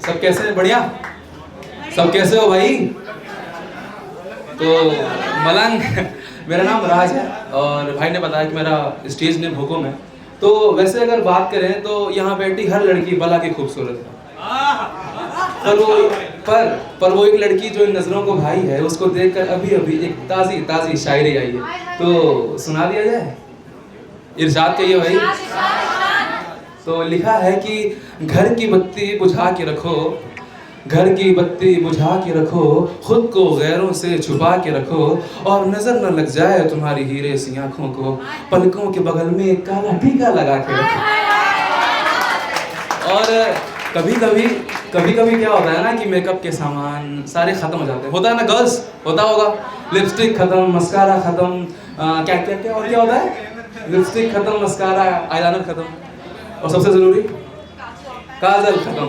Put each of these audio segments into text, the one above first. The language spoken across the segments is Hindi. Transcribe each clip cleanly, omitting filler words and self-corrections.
सब कैसे हैं? बढ़िया। सब कैसे हो भाई? तो मलंग मेरा नाम राज है और भाई ने बताया कि मेरा स्टेज नेम हुकुम है। तो वैसे अगर बात करें तो यहाँ बैठी हर लड़की बला की खूबसूरत है, पर वो एक लड़की जो इन नजरों को भाई है, उसको देखकर अभी अभी एक ताजी ताजी शायरी आई है, तो सुना दिया जाए। इरशाद कहिए भाई। तो लिखा है कि घर की बत्ती बुझा के रखो, घर की बत्ती बुझा के रखो, खुद को गैरों से छुपा के रखो, और नजर न लग जाए तुम्हारी हीरे सी आंखों को, पलकों के बगल में एक काला टीका लगा के रखो। और कभी कभी क्या होता है ना कि मेकअप के सामान सारे खत्म हो जाते हैं, होता है ना गर्ल्स, होता होगा। लिपस्टिक खत्म, मस्कारा खत्म, क्या क्या क्या और क्या होता है? लिपस्टिक खत्म, मस्कारा, आईलाइनर खत्म, और सबसे जरूरी काजल खत्म।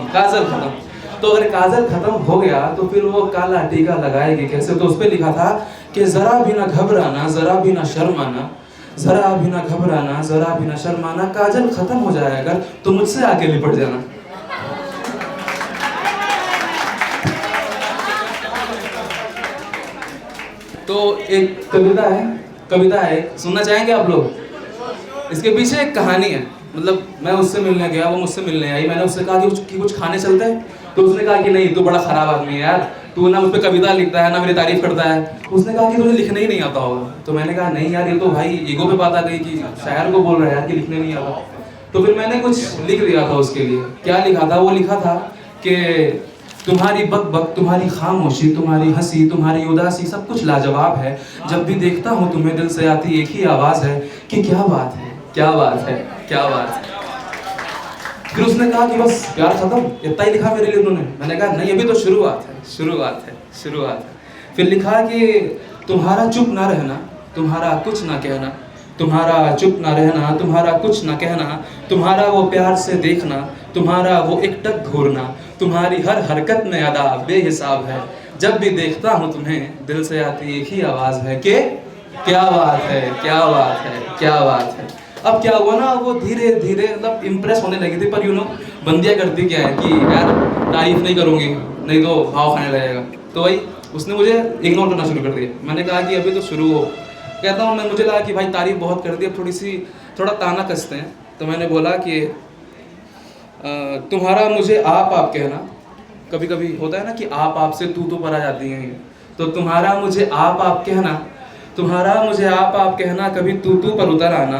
तो अगर काजल खत्म हो गया तो फिर वो काला टीका लगाएगी कैसे? तो उस पे लिखा था कि जरा भी ना घबराना, जरा भी ना शर्माना, जरा भी ना घबराना, जरा भी ना शर्माना, काजल खत्म हो जाए अगर तो मुझसे आके लिपट जाना। तो एक कविता है, सुनना चाहेंगे आप लोग? इसके पीछे एक कहानी है। मतलब मैं उससे मिलने गया, वो मुझसे मिलने आई, मैंने उससे कहा कि कुछ खाने चलते हैं, तो उसने कहा कि नहीं, तू बड़ा खराब आदमी है यार, तू ना मुझ पे कविता लिखता है ना मेरी तारीफ करता है। उसने कहा कि तुझे लिखने ही नहीं आता होगा। तो मैंने कहा नहीं यार, ये तो भाई ईगो पे बात आ गई कि शायर को बोल रहा है यार कि लिखने नहीं आता। तो फिर मैंने कुछ लिख दिया था उसके लिए। क्या लिखा था? वो लिखा था कि तुम्हारी बक, तुम्हारी खामोशी, तुम्हारी हंसी, तुम्हारी उदासी, सब कुछ लाजवाब है। जब भी देखता हूँ तुम्हें दिल से आती एक ही आवाज़ है कि क्या बात है, क्या बात है, क्या बात है। फिर उसने कहा कि बस प्यार खत्म, इतना ही लिखा मेरे लिए उन्होंने? मैंने कहा नहीं, अभी तो शुरुआत है। फिर लिखा कि तुम्हारा चुप ना रहना, तुम्हारा कुछ ना कहना, तुम्हारा चुप ना रहना, तुम्हारा कुछ ना कहना, तुम्हारा वो प्यार से देखना, तुम्हारा वो एकटक घूरना, तुम्हारी हर हरकत में अदा बेहिसाब है। जब भी देखता हूँ तुम्हें दिल से आती एक ही आवाज़ है कि क्या बात है, क्या बात है, क्या बात है। अब क्या हुआ ना, वो धीरे धीरे मतलब इम्प्रेस होने लगी थी, पर बंदिया करती क्या है कि यार तारीफ नहीं करूँगी नहीं तो भाव खाने लगेगा। तो भाई उसने मुझे इग्नोर करना शुरू कर दिया। मैंने कहा कि अभी तो शुरू हो। कहता हूँ मुझे लगा कि भाई तारीफ बहुत कर दी, अब थोड़ा ताना कसते हैं। तो मैंने बोला कि तुम्हारा मुझे आप कहना, कभी कभी होता है ना कि आप से तू तो पर आ जाती हैं। तो तुम्हारा मुझे आप कहना, तुम्हारा मुझे आप कहना, कभी तू पर उतर आना,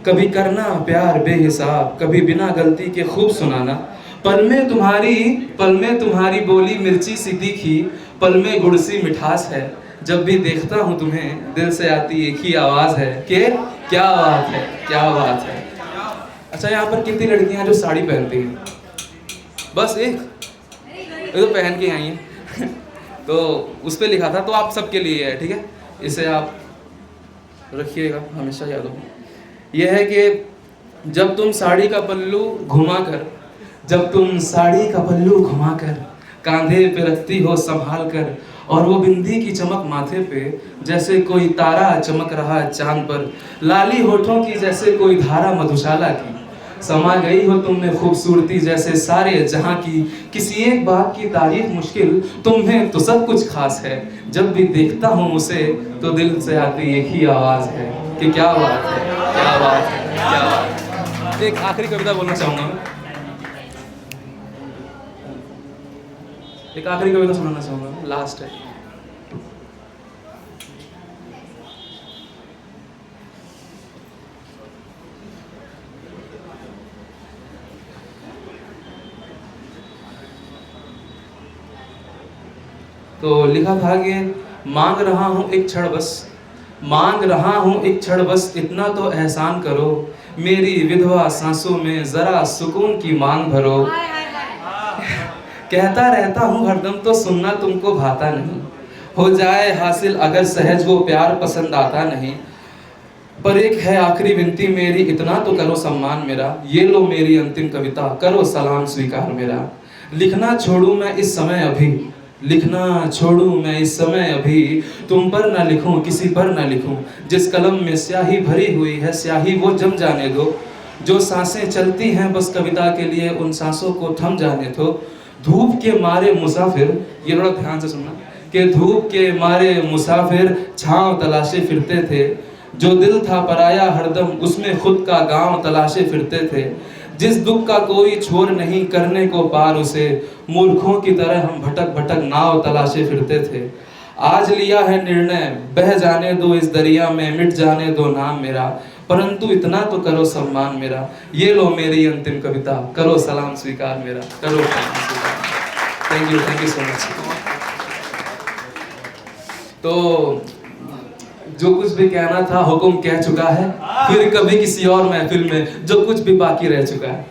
कभी करना प्यार बेहिसाब, कभी बिना गलती के खूब सुनाना, पल में तुम्हारी बोली मिर्ची सी तीखी, पल में गुड़ सी मिठास है। जब भी देखता हूँ तुम्हें दिल से आती एक ही आवाज़ है कि क्या बात है, क्या बात है। अच्छा, यहाँ पर कितनी लड़कियाँ जो साड़ी पहनती हैं? बस एक तो पहन के आई हैं तो उस पर लिखा था, तो आप सबके लिए है, ठीक है? इसे आप रखिएगा, हमेशा याद हो। यह है कि जब तुम साड़ी का पल्लू घुमाकर कांधे पे रखती हो संभाल कर, और वो बिंदी की चमक माथे पे जैसे कोई तारा चमक रहा चांद पर, लाली होठों की जैसे कोई धारा मधुशाला की, समा गई हो तुम में खूबसूरती जैसे सारे जहां की, किसी एक बात की तारीफ मुश्किल, तुम्हें तो सब कुछ खास है। जब भी देखता हूँ उसे तो दिल से आती एक ही आवाज़ है कि क्या बात है, क्या बात है, क्या बात है। एक आखिरी कविता बोलना चाहूँगा, एक आखिरी कविता सुनाना चाहूँगा, लास्ट है। तो लिखा था कि मांग रहा हूँ एक क्षण बस, इतना तो एहसान करो, मेरी विधवा सांसों में जरा सुकून की मांग भरो। कहता रहता हूँ हरदम तो सुनना तुमको भाता नहीं, हो जाए हासिल अगर सहज वो प्यार पसंद आता नहीं, पर एक है आखिरी विनती मेरी, इतना तो करो सम्मान मेरा, ये लो मेरी अंतिम कविता, करो सलाम स्वीकार मेरा। लिखना छोड़ूं मैं इस समय अभी, तुम पर ना लिखूं किसी पर ना लिखूं, जिस कलम में स्याही भरी हुई है स्याही वो जम जाने दो, जो सांसें चलती हैं बस कविता के लिए उन सांसों को थम जाने दो, धूप के मारे मुसाफिर, ये थोड़ा ध्यान से सुनना, कि धूप के मारे मुसाफिर छांव तलाशे फिरते थे, जो दिल था पराया हरदम उसमें खुद का गांव तलाशे फिरते थे, जिस दुख का कोई छोर नहीं करने को पार उसे, मूर्खों की तरह हम भटक भटक नाव तलाशे फिरते थे। आज लिया है निर्णय बह जाने दो इस दरिया में, मिट जाने दो नाम मेरा, परंतु इतना तो करो सम्मान मेरा, ये लो मेरी अंतिम कविता, करो सलाम स्वीकार मेरा, करो सलाम स्वीकार। Thank you so much. तो जो कुछ भी कहना था हुक्म कह चुका है, फिर कभी किसी और महफिल में जो कुछ भी बाकी रह चुका है।